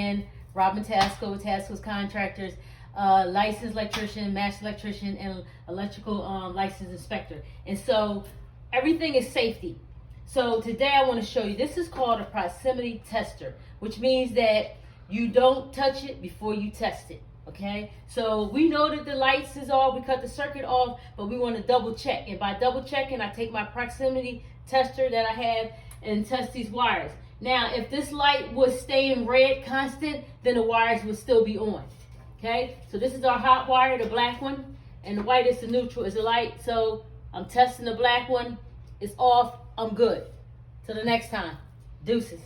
again, Robin Tasco, Tasco's Contractors, licensed electrician, master electrician, and electrical licensed inspector. And so everything is safety. So today I want to show you, this is called a proximity tester, which means that you don't touch it before you test it. Okay, so we know that the lights is off, we cut the circuit off, but we want to double check. And by double checking, I take my proximity tester that I have and test these wires. Now, if this light was staying red constant, then the wires would still be on. Okay, so this is our hot wire, the black one, and the white is the neutral, is the light. So I'm testing the black one, it's off, I'm good. Till the next time, deuces.